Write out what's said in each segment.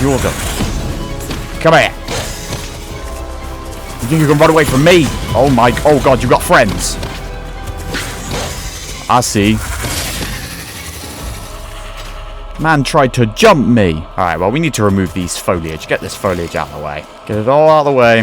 You're the... Come here. You think you can run away from me? Oh my... Oh god, you got friends. I see. Man tried to jump me. Alright, well, we need to remove these foliage. Get this foliage out of the way. Get it all out of the way.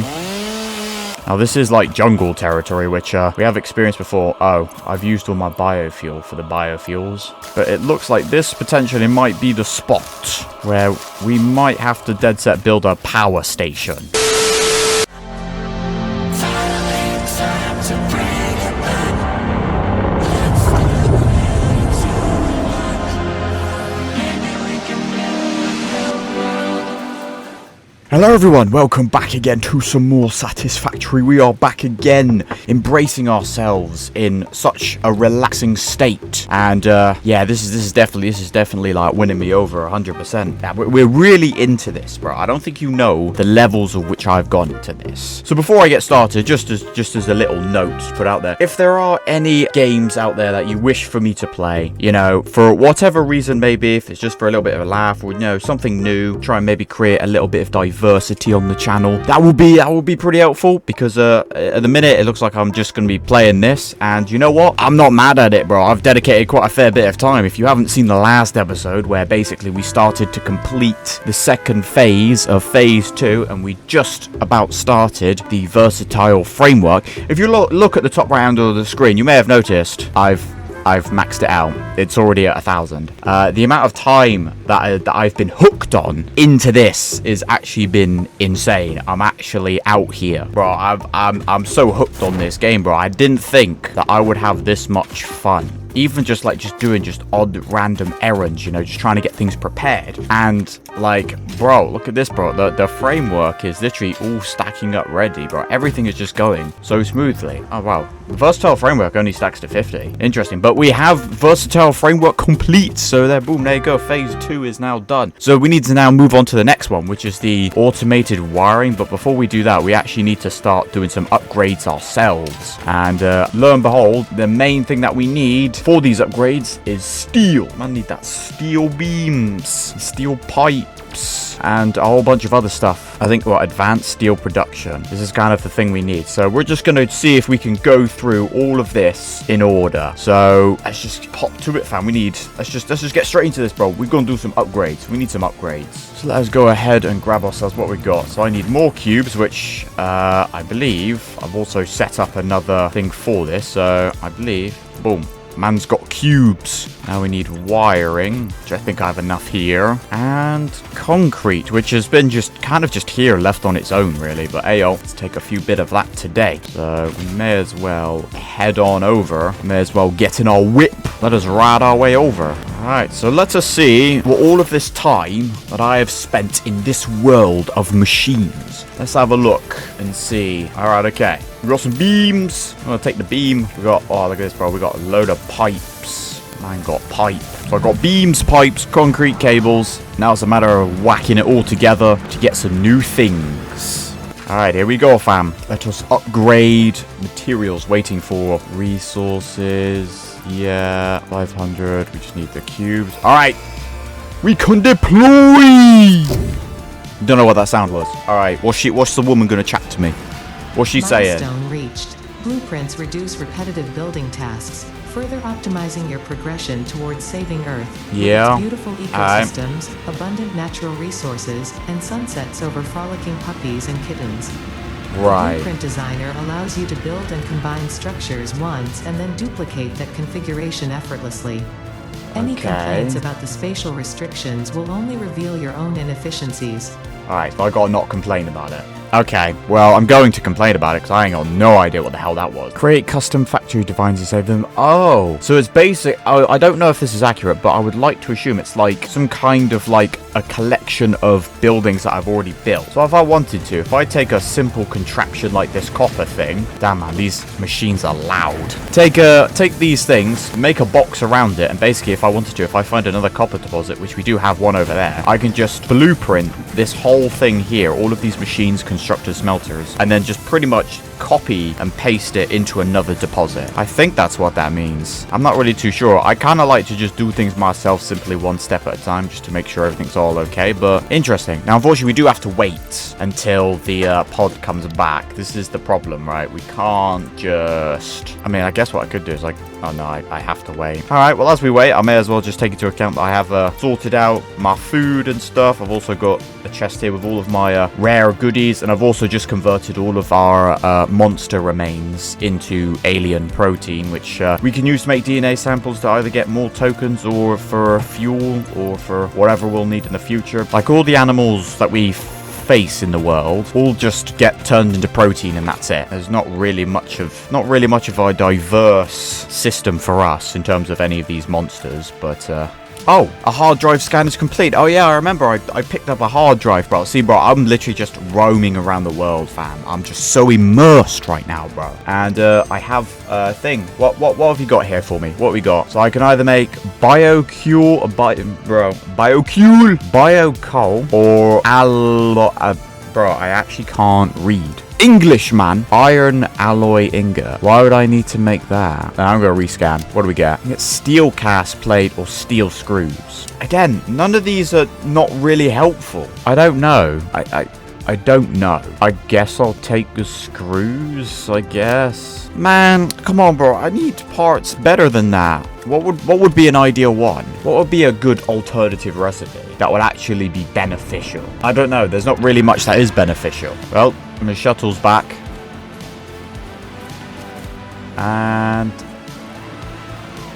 Now, this is like jungle territory, which we have experienced before. Oh, I've used all my biofuel for the biofuels. But it looks like this potentially might be the spot where we might have to dead set build a power station. Hello everyone, welcome back again to some more Satisfactory. We are back again, embracing ourselves in such a relaxing state. And yeah, this is definitely like winning me over 100%. Yeah, we're really into this, bro. I don't think you know the levels of which I've gone into this. So before I get started, just as a little note to put out there, if there are any games out there that you wish for me to play, you know, for whatever reason, maybe if it's just for a little bit of a laugh or, you know, something new, try and maybe create a little bit of diversity on the channel, that will be pretty helpful, because at the minute it looks like I'm just going to be playing this, and you know what, I'm not mad at it, bro. I've dedicated quite a fair bit of time. If you haven't seen the last episode where basically we started to complete the second phase of phase 2, and we just about started the versatile framework. If you look at the top right hand of the screen, you may have noticed I've maxed it out. It's already at 1,000. The amount of time that I've been hooked on into this is actually been insane. I'm actually out here, bro. I'm so hooked on this game, bro. I didn't think that I would have this much fun. Even just doing odd random errands, you know, just trying to get things prepared. And like, bro, look at this, bro. The framework is literally all stacking up ready, bro. Everything is just going so smoothly. Oh wow, the versatile framework only stacks to 50. Interesting, but we have versatile framework complete. So there, boom, there you go. Phase 2 is now done. So we need to now move on to the next one, which is the automated wiring. But before we do that, we actually need to start doing some upgrades ourselves. And lo and behold, the main thing that we need for these upgrades is steel. Man, need that steel beams, steel pipes, and a whole bunch of other stuff. I think what advanced steel production. This is kind of the thing we need. So we're just going to see if we can go through all of this in order. So let's just pop to it, fam. Let's just get straight into this, bro. We're going to do some upgrades. We need some upgrades. So let's go ahead and grab ourselves what we got. So I need more cubes, which I believe I've also set up another thing for this. So I believe, boom. Man's got cubes. Now we need wiring, which I think I have enough here. And concrete, which has been just here left on its own, really. But ayo, let's take a few bit of that today. So we may as well head on over. May as well get in our whip. Let us ride our way over. Alright, so let us see what all of this time that I have spent in this world of machines. Let's have a look and see. Alright, okay. We got some beams. I'm gonna take the beam. We got, oh, look at this, bro. We got a load of pipes. Man got pipe. So I got beams, pipes, concrete cables. Now it's a matter of whacking it all together to get some new things. Alright, here we go, fam. Let us upgrade materials. Waiting for resources. Yeah, 500. We just need the cubes. Alright. We can deploy! Don't know what that sound was. Alright, what's the woman gonna chat to me? What's she saying? Milestone reached. Blueprints reduce repetitive building tasks, further optimizing your progression towards saving Earth. Yeah. With its beautiful ecosystems, abundant natural resources, and sunsets over frolicking puppies and kittens. Right. The Blueprint Designer allows you to build and combine structures once and then duplicate that configuration effortlessly. Any complaints about the spatial restrictions will only reveal your own inefficiencies. Alright, so I gotta not complain about it. Okay, well, I'm going to complain about it because I ain't got no idea what the hell that was. Create custom factory designs and save them. Oh, so it's basic. I don't know if this is accurate, but I would like to assume it's like some kind of like a collection of buildings that I've already built. So if I wanted to, if I take a simple contraption like this copper thing, damn man, these machines are loud. Take these things, make a box around it, and basically if I wanted to, if I find another copper deposit, which we do have one over there, I can just blueprint this whole thing here, all of these machines, constructors, smelters, and then just pretty much copy and paste it into another deposit. I think that's what that means. I'm not really too sure. I kind of like to just do things myself simply one step at a time just to make sure everything's all okay, but interesting. Now, unfortunately, we do have to wait until the pod comes back. This is the problem, right? We can't just... I mean, I guess what I could do is like... Oh, no, I have to wait. All right, well, as we wait, I may as well just take into account that I have sorted out my food and stuff. I've also got a chest here with all of my rare goodies, and I've also just converted all of our monster remains into alien protein, which we can use to make DNA samples to either get more tokens or for fuel or for whatever we'll need in the future. Like all the animals that we face in the world all just get turned into protein and that's it. There's not really much of a diverse system for us in terms of any of these monsters, but oh, a hard drive scan is complete. Oh yeah, I remember I picked up a hard drive, bro. See, bro, I'm literally just roaming around the world, fam. I'm just so immersed right now, bro. And I have a thing. What have you got here for me? What we got? So I can either make biocule, biocoal, or bro, I actually can't read. English, man. Iron alloy ingot. Why would I need to make that? I'm going to rescan. What do we get? We get steel cast plate or steel screws. Again, none of these are not really helpful. I don't know. I don't know. I guess I'll take the screws, I guess. Man, come on, bro. I need parts better than that. What would be an ideal one? What would be a good alternative recipe that would actually be beneficial? I don't know. There's not really much that is beneficial. Well, the shuttle's back. And...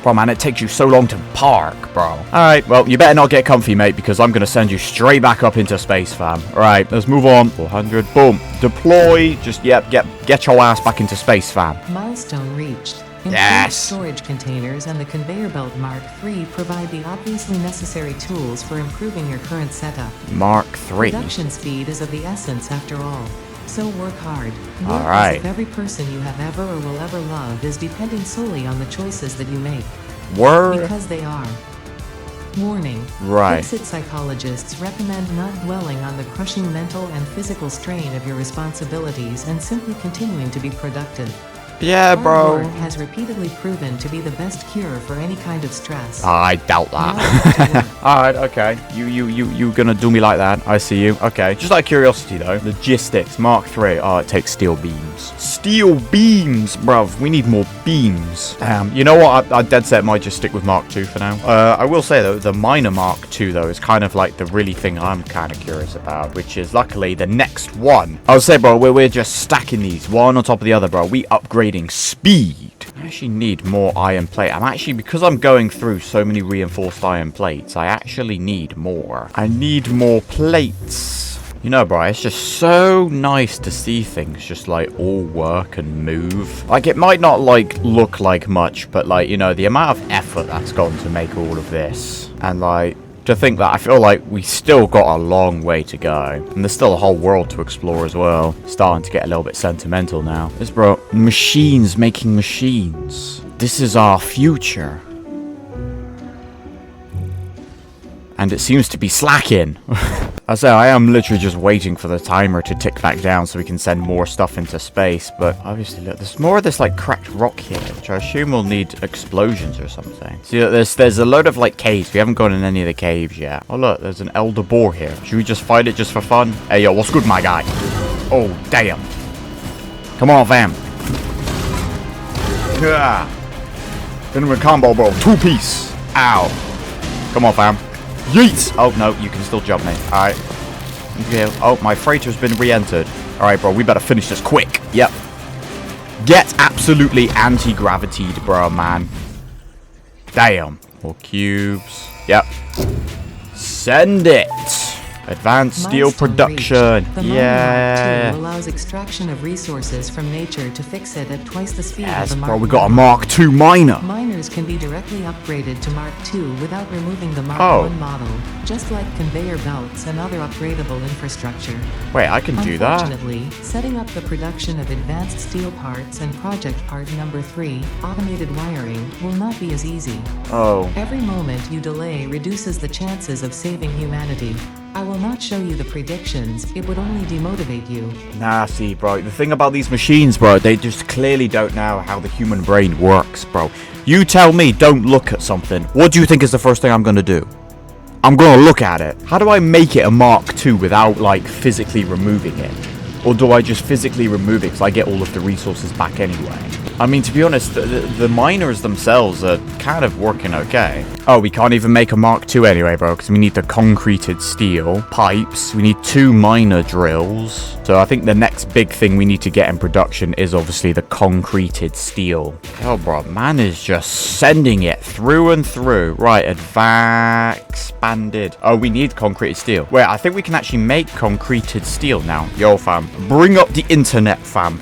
bro, man, it takes you so long to park, bro. Alright, well, you better not get comfy, mate, because I'm going to send you straight back up into space, fam. Alright, let's move on. 400. Boom. Deploy. Just, yep, get your ass back into space, fam. Milestone reached. Yes. Storage containers and the conveyor belt Mark III provide the obviously necessary tools for improving your current setup. Mark III. Production speed is of the essence after all. So work hard. Work all right. as if every person you have ever or will ever love is depending solely on the choices that you make. Word. Because they are. Warning. Right. Exit psychologists recommend not dwelling on the crushing mental and physical strain of your responsibilities and simply continuing to be productive. Yeah, Hard bro. work has repeatedly proven to be the best cure for any kind of stress. I doubt that. Alright, okay. You gonna do me like that. I see you. Okay. Just out of curiosity, though. Logistics. Mark III. Oh, it takes steel beams. Steel beams, bruv. We need more beams. You know what? I dead set might just stick with Mark II for now. I will say, though, the minor Mark II, though, is kind of like the really thing I'm kind of curious about, which is, luckily, the next one. I would say, bro, we're just stacking these one on top of the other, bro. We upgrading speed. I actually need more iron plate. Because I'm going through so many reinforced iron plates, I actually need more. I need more plates. You know, bro, it's just so nice to see things just, like, all work and move. Like, it might not, like, look like much, but, like, you know, the amount of effort that's gone to make all of this. And, like, to think that I feel like we still got a long way to go. And there's still a whole world to explore as well. Starting to get a little bit sentimental now. This, bro, machines making machines. This is our future. And it seems to be slacking. I say, I am literally just waiting for the timer to tick back down so we can send more stuff into space. But obviously, look, there's more of this, like, cracked rock here, which I assume will need explosions or something. See, there's a load of, like, caves. We haven't gone in any of the caves yet. Oh, look, there's an elder boar here. Should we just fight it just for fun? Hey, yo, what's good, my guy? Oh, damn. Come on, fam. Yeah. Then with combo, bro. Two-piece. Ow. Come on, fam. Yeet! Oh, no, you can still jump me. Alright. Okay. Oh, my freighter's been re-entered. Alright, bro, we better finish this quick. Yep. Get absolutely anti-gravitied, bro, man. Damn. More cubes. Yep. Send it! Advanced steel production. Yeah. The allows extraction of resources from nature to fix it at twice the speed of the Mark bro, we got a Mark II miner. Miners can be directly upgraded to Mark II without removing the Mark I model, just like conveyor belts and other upgradable infrastructure. Wait, I can do that? Unfortunately, setting up the production of advanced steel parts and project part number 3, automated wiring, will not be as easy. Oh. Every moment you delay reduces the chances of saving humanity. I will not show you the predictions, it would only demotivate you. Nah, see, bro, the thing about these machines, bro, they just clearly don't know how the human brain works, bro. You tell me don't look at something. What do you think is the first thing I'm gonna do? I'm gonna look at it. How do I make it a Mark II without, like, physically removing it? Or do I just physically remove it because I get all of the resources back anyway? I mean, to be honest, the miners themselves are kind of working okay. Oh, we can't even make a Mark II anyway, bro, because we need the concreted steel pipes. We need 2 miner drills. So I think the next big thing we need to get in production is obviously the concreted steel. Hell, bro, man is just sending it through and through. Right, expanded. Oh, we need concreted steel. Wait, I think we can actually make concreted steel now. Yo, fam, bring up the internet, fam.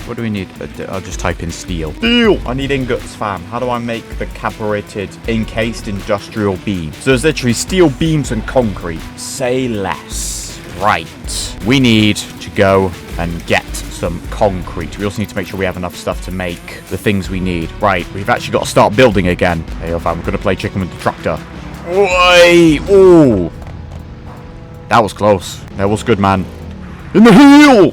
What do we need? I'll just type in steel. Steel! I need ingots, fam. How do I make the carbureted encased industrial beam? So there's literally steel beams and concrete. Say less. Right. We need to go and get some concrete. We also need to make sure we have enough stuff to make the things we need. Right, we've actually got to start building again. Hey, yo, fam, we're gonna play chicken with the tractor. Oi! Ooh! That was close. That was good, man. In the heel!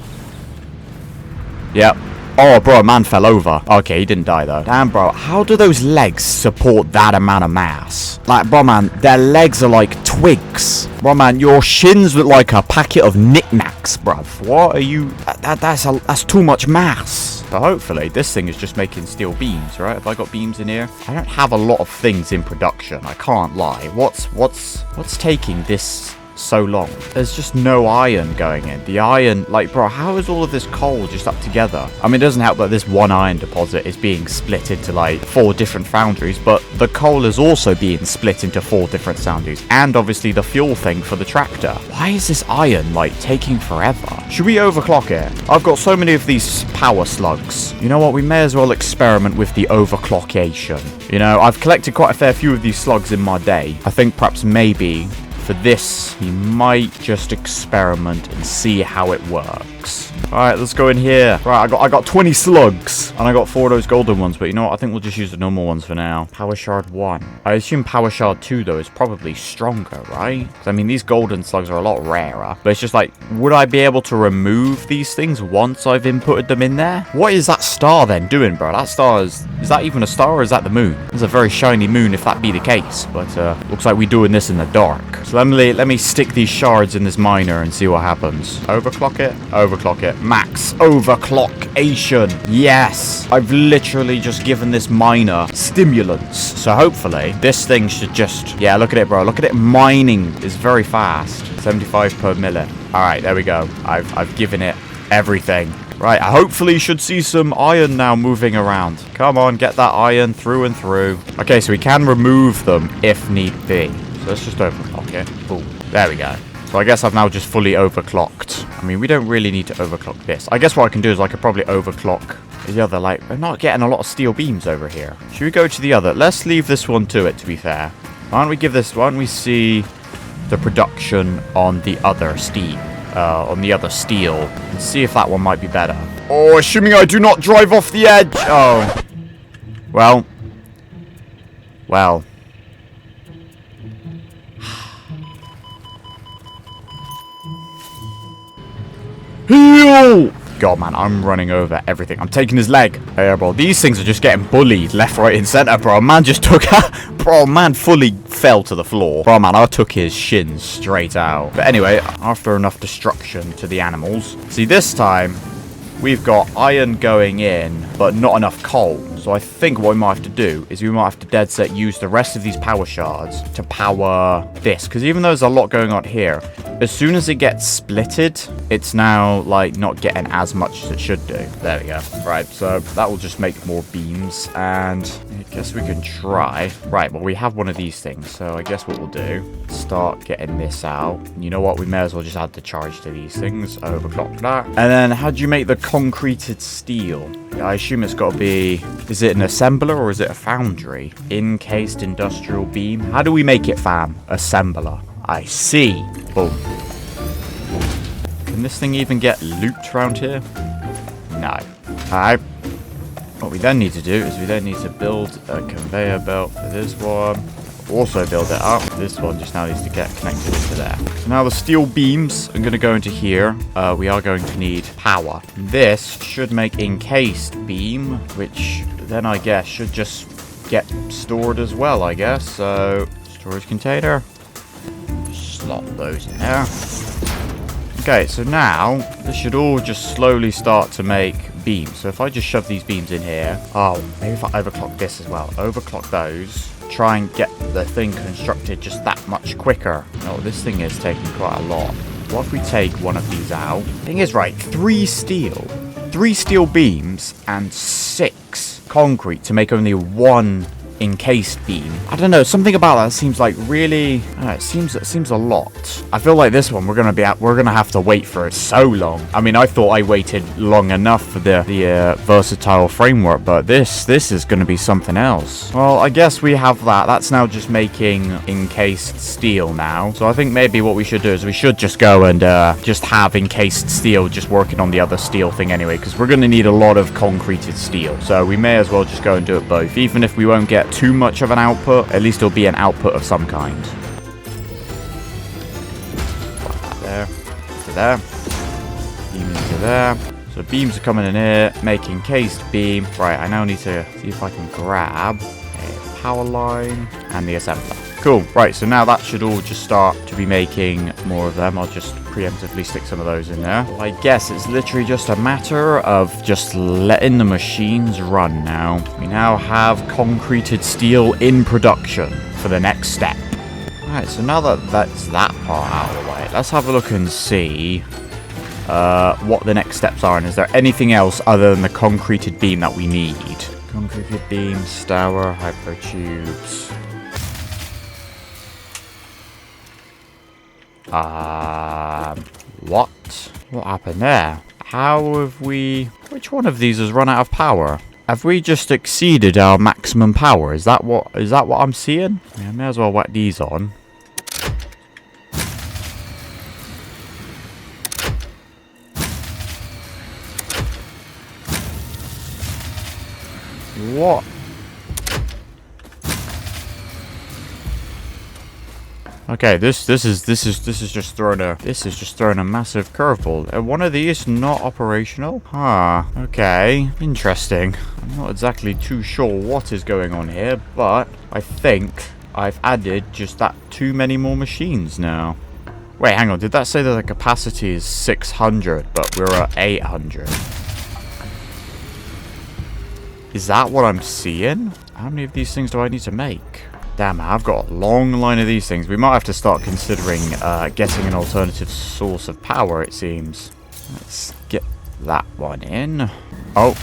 Yep. Oh, bro, a man fell over. Okay, he didn't die, though. Damn, bro. How do those legs support that amount of mass? Like, bro, man, their legs are like twigs. Bro, man, your shins look like a packet of knickknacks, bruv. What are you... That's too much mass. But hopefully, this thing is just making steel beams, right? Have I got beams in here? I don't have a lot of things in production. I can't lie. What's taking this so long? There's just no iron going in. The iron, like, bro, how is all of this coal just up together? I mean, it doesn't help that this one iron deposit is being split into like 4 different foundries, but the coal is also being split into 4 different foundries, and obviously the fuel thing for the tractor. Why is this iron like taking forever? Should we overclock it? I've got so many of these power slugs. You know what, we may as well experiment with the overclockation. You know, I've collected quite a fair few of these slugs in my day. I think perhaps maybe for this, we might just experiment and see how it works. Alright, let's go in here. Right, I got 20 slugs. And I got 4 of those golden ones. But you know what? I think we'll just use the normal ones for now. Power Shard 1. I assume Power Shard 2, though, is probably stronger, right? 'Cause, I mean, these golden slugs are a lot rarer. But it's just like, would I be able to remove these things once I've inputted them in there? What is that star then doing, bro? That star is that even a star or is that the moon? It's a very shiny moon if that be the case. But looks like we're doing this in the dark. So let me stick these shards in this miner and see what happens. Overclock it. Overclock it. Max overclockation. Yes. I've literally just given this miner stimulants. So hopefully this thing should just... Yeah, look at it, bro. Look at it. Mining is very fast. 75 per minute. All right, there we go. I've given it everything. Right, I hopefully should see some iron now moving around. Come on, get that iron through and through. Okay, so we can remove them if need be. So let's just overclock it. Boom. There we go. So I guess I've now just fully overclocked. I mean, we don't really need to overclock this. I guess what I can do is I could probably overclock the other. Like, we're not getting a lot of steel beams over here. Should we go to the other? Let's leave this one to it, to be fair. Why don't we see the production on the other steel? On the other steel. And see if that one might be better. Oh, assuming I do not drive off the edge. Oh. Well. Heal! God, man, I'm running over everything. I'm taking his leg. Hey, bro, these things are just getting bullied left, right, and center, bro. Man just took... Bro, man fully fell to the floor. Bro, man, I took his shins straight out. But anyway, after enough destruction to the animals... See, this time, we've got iron going in, but not enough coal. So I think what we might have to do is we might have to dead set use the rest of these power shards to power this. Because even though there's a lot going on here, as soon as it gets splitted, it's now, like, not getting as much as it should do. There we go. Right, so that will just make more beams. And I guess we can try. Right, well, we have one of these things. So I guess what we'll do, start getting this out. You know what? We may as well just add the charge to these things. Overclock that. And then how do you make the concreted steel? I assume it's got to be... Is it an assembler or is it a foundry? Encased industrial beam. How do we make it, fam? Assembler. I see. Boom. Can this thing even get looped around here? No. Alright. What we then need to do is we then need to build a conveyor belt for this one. also build it up. This one just now needs to get connected into there. So now the steel beams are going to go into here. We are going to need power. This should make encased beam, which then I guess should just get stored as well, I guess. So storage container. Slot those in there. Okay, so now this should all just slowly start to make beams. So if I just shove these beams in here. Oh, maybe if I overclock this as well. Overclock those. Try and get the thing constructed just that much quicker. Oh, this thing is taking quite a lot. What if we take one of these out? Thing is, right, 3 steel beams and 6 concrete to make only 1 encased beam. I don't know, something about that seems like really, it seems a lot. I feel like this one we're gonna have to wait for so long. I mean, I thought I waited long enough for the versatile framework, but this is gonna be something else. Well, I guess we have that. That's now just making encased steel now. So I think maybe what we should do is we should just go and just have encased steel just working on the other steel thing anyway, because we're gonna need a lot of concreted steel. So we may as well just go and do it both, even if we won't get too much of an output. At least it'll be an output of some kind. Put that there, to there, beams to there. So beams are coming in here, making encased beam. Right, I now need to see if I can grab a power line and the assembler. Cool. Right, so now that should all just start to be making more of them. I'll just preemptively stick some of those in there. Well, I guess it's literally just a matter of just letting the machines run now. We now have concreted steel in production for the next step. Alright, so now that's that part out of the way, let's have a look and see what the next steps are, and is there anything else other than the concreted beam that we need? Concreted beam, Stour, hypertubes. What happened there? How have we... Which one of these has run out of power? Have we just exceeded our maximum power? Is that what I'm seeing? Yeah, I may as well whack these on. What? Okay, this is just throwing a massive curveball. One of these not operational? Huh. Okay. Interesting. I'm not exactly too sure what is going on here, but I think I've added just that too many more machines now. Wait, hang on. Did that say that the capacity is 600, but we're at 800? Is that what I'm seeing? How many of these things do I need to make? Damn, I've got a long line of these things. We might have to start considering getting an alternative source of power, it seems. Let's get that one in. Oh,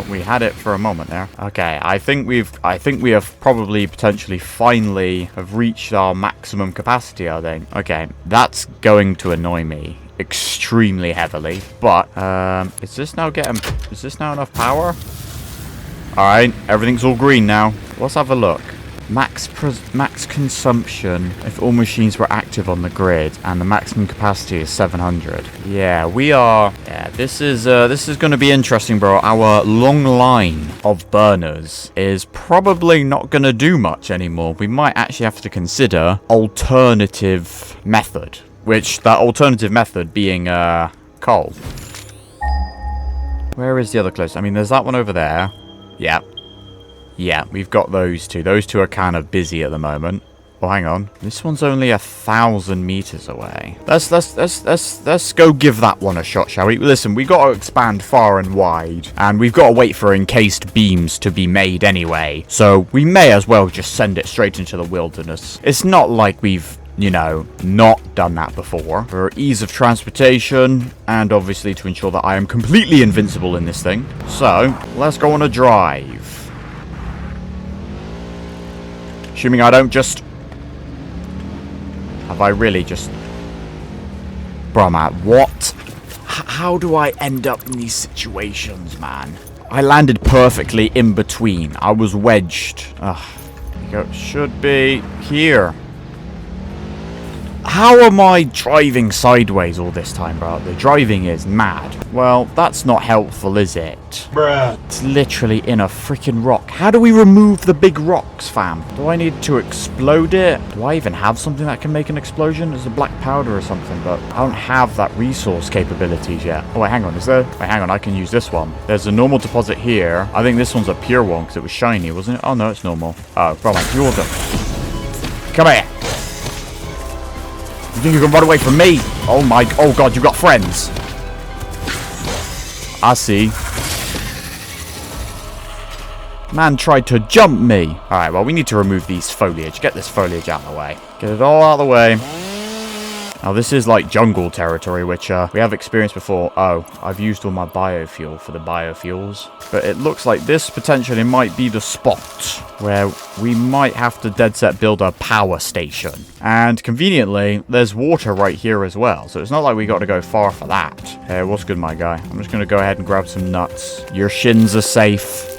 we had it for a moment there. Okay, I think we have probably potentially finally have reached our maximum capacity, I think. Okay, that's going to annoy me extremely heavily. But is this now enough power? Alright, everything's all green now. Let's have a look. Max consumption if all machines were active on the grid, and the maximum capacity is 700. Yeah, we are. Yeah, this is going to be interesting, bro. Our long line of burners is probably not going to do much anymore. We might actually have to consider alternative method, which that alternative method being coal. Where is the other close? I mean, there's that one over there. Yeah. Yeah, we've got those two. Those two are kind of busy at the moment. Oh, hang on. This one's only 1,000 meters away. Let's go give that one a shot, shall we? Listen, we got to expand far and wide, and we've got to wait for encased beams to be made anyway. So we may as well just send it straight into the wilderness. It's not like we've, you know, not done that before. For ease of transportation, and obviously to ensure that I am completely invincible in this thing. So let's go on a drive. Assuming I don't just... Have I really just... Bro, man, what? How do I end up in these situations, man? I landed perfectly in between. I was wedged. Ugh. It should be here. How am I driving sideways all this time, bro? The driving is mad. Well, that's not helpful, is it? Bruh. It's literally in a freaking rock. How do we remove the big rocks, fam? Do I need to explode it? Do I even have something that can make an explosion? There's a black powder or something, but I don't have that resource capabilities yet. Oh, wait, hang on. Is there? Wait, hang on. I can use this one. There's a normal deposit here. I think this one's a pure one because it was shiny, wasn't it? Oh, no, it's normal. Oh, bro, man, you're them. Come here. You think you can run away from me? Oh, my... Oh, God, you've got friends. I see. Man tried to jump me. Alright, well, we need to remove these foliage. Get this foliage out of the way. Get it all out of the way. Now, this is like jungle territory, which we have experienced before. Oh, I've used all my biofuel for the biofuels. But it looks like this potentially might be the spot where we might have to dead set build a power station. And conveniently, there's water right here as well. So it's not like we got to go far for that. Hey, what's good, my guy? I'm just going to go ahead and grab some nuts. Your shins are safe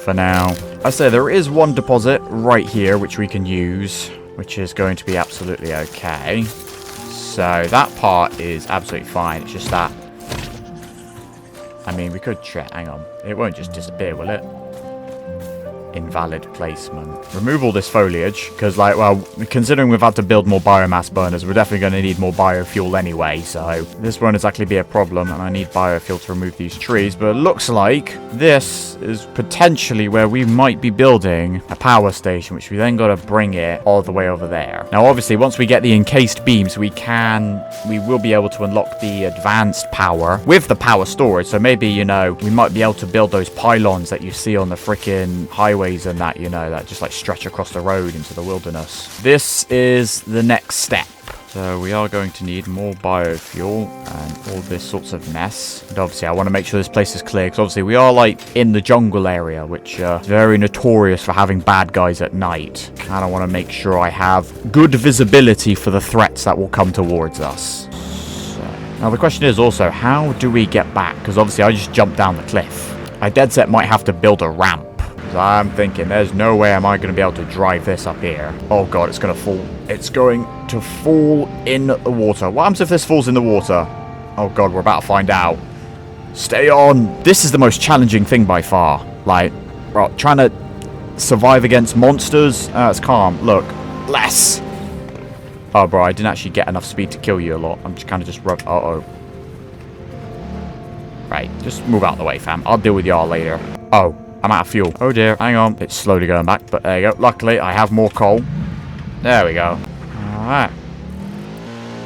for now. I say there is one deposit right here which we can use, which is going to be absolutely okay. So that part is absolutely fine. It's just that, I mean, we could check. Hang on. It won't just disappear, will it? Invalid placement. Remove all this foliage, because, like, well, considering we've had to build more biomass burners, we're definitely going to need more biofuel anyway, so this won't exactly be a problem, and I need biofuel to remove these trees, but it looks like this is potentially where we might be building a power station, which we then got to bring it all the way over there. Now, obviously, once we get the encased beams, we will be able to unlock the advanced power with the power storage, so maybe, you know, we might be able to build those pylons that you see on the freaking highways and that, you know, that just like stretch across the road into the wilderness. This is the next step. So we are going to need more biofuel and all this sorts of mess. And obviously I want to make sure this place is clear because obviously we are like in the jungle area, which is very notorious for having bad guys at night. Kind of want to make sure I have good visibility for the threats that will come towards us. So, now the question is also, how do we get back? Because obviously I just jumped down the cliff. I dead set might have to build a ramp. I'm thinking there's no way am I going to be able to drive this up here. Oh god, it's going to fall. It's going to fall in the water. What happens if this falls in the water? Oh god, we're about to find out. Stay on. This is the most challenging thing by far. Like, bro, trying to survive against monsters. It's calm. Look, less. Oh bro, I didn't actually get enough speed to kill you a lot. I'm just kind of just rub. Uh-oh. Right, just move out of the way, fam. I'll deal with y'all later. Oh. I'm out of fuel. Oh dear, hang on. It's slowly going back, but there you go. Luckily, I have more coal. There we go. Alright.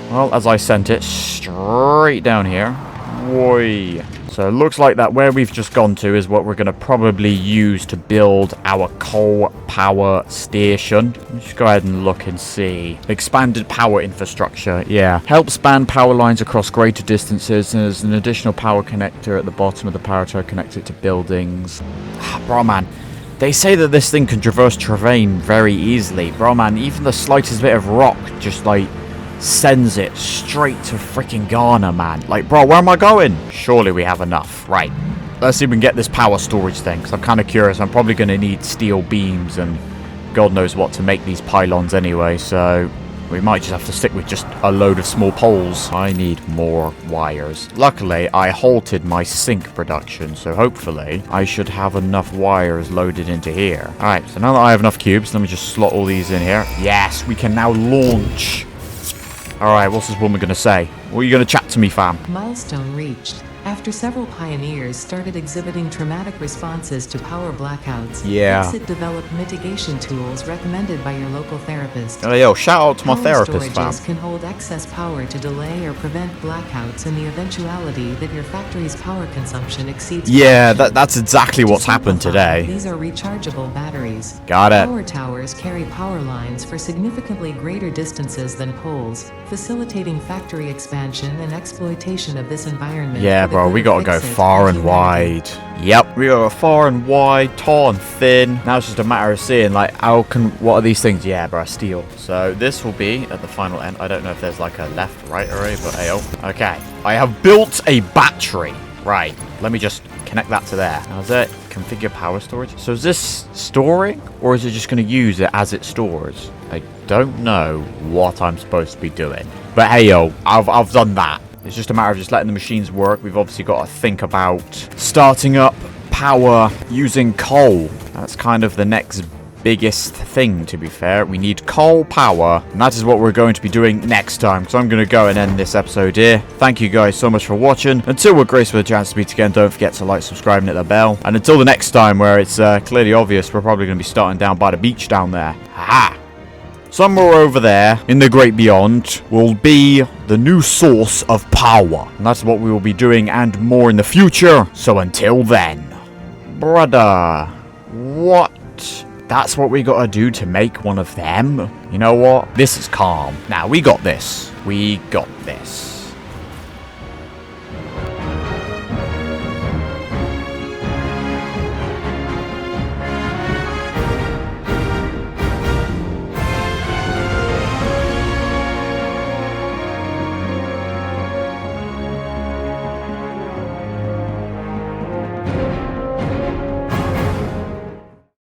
Well, as I sent it straight down here. Whoi. So it looks like that where we've just gone to is what we're going to probably use to build our coal power station. Let's go ahead and look and see. Expanded power infrastructure. Yeah. Helps span power lines across greater distances. And there's an additional power connector at the bottom of the power tower connected to buildings. Bro, man. They say that this thing can traverse terrain very easily. Bro, man, even the slightest bit of rock just, like, sends it straight to freaking Ghana, man. Like, bro, where am I going? Surely we have enough. Right. Let's see if we can get this power storage thing, because I'm kind of curious. I'm probably going to need steel beams and God knows what to make these pylons anyway, so we might just have to stick with just a load of small poles. I need more wires. Luckily, I halted my sink production, so hopefully I should have enough wires loaded into here. Alright, so now that I have enough cubes, let me just slot all these in here. Yes, we can now launch. Alright, what's this woman gonna say? What are you gonna chat to me, fam? Milestone reached. After several pioneers started exhibiting traumatic responses to power blackouts, Yeah. Exit developed mitigation tools recommended by your local therapist. Oh, yo, shout out to my Power therapist, fam. storages can hold excess power to delay or prevent blackouts in the eventuality that your factory's power consumption exceeds Yeah, production. that's exactly what's happened Simplify, today. These are rechargeable batteries. Got it. Power towers carry power lines for significantly greater distances than poles, facilitating factory expansion and exploitation of this environment. Yeah, for the bro, good we of gotta go Exit far and humanity. wide. Yep, we are far and wide, tall and thin. Now it's just a matter of seeing, like, what are these things? Yeah, bro, steel. So this will be at the final end. I don't know if there's like a left, right array, but ayo. Okay, I have built a battery. Right, let me just connect that to there. How's it? Configure power storage. So is this storing, or is it just going to use it as it stores? I don't know what I'm supposed to be doing. But hey, yo, I've done that. It's just a matter of just letting the machines work. We've obviously got to think about starting up power using coal. That's kind of the next biggest thing, to be fair. We need coal power, and that is what we're going to be doing next time. So I'm going to go and end this episode here. Thank you guys so much for watching. Until we're graced with a chance to meet again, don't forget to like, subscribe, and hit the bell. And until the next time, where it's clearly obvious we're probably going to be starting down by the beach down there. Ha! Somewhere over there, in the great beyond, will be the new source of power. And that's what we will be doing and more in the future. So until then, brother, what? That's what we gotta do to make one of them? You know what? This is calm. Now, we got this. We got this.